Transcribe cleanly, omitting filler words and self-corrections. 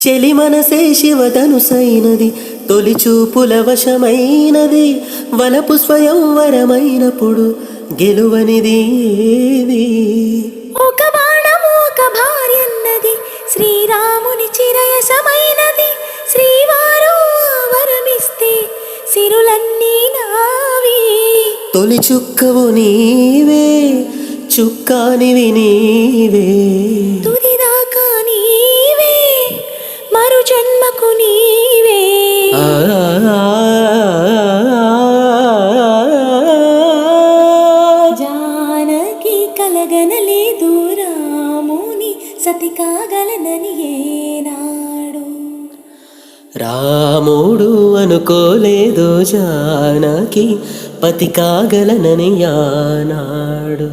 చెలి మనసే శివధనుసైనది, తొలి చూపుల వశమైనది, వలపు స్వయంవరమైనప్పుడు గెలువనిది ఏది? ఒక బాణము ఒక భార్యన్నది, శ్రీరాముని చిరయసమైనది, శ్రీవారు వరమిస్తే సిరులన్నీ నావి. తొలి చుక్కవు నీవే, చుక్కానివి నీవే, తుదిదాకా నీవే, మరు జన్మకు నీవే. జానకి కలగనలేదు రాముని సతి కాగలనని ఏనాడు. రాముడు అనుకోలేదు జానకి పతి కాగలనని ఆనాడు.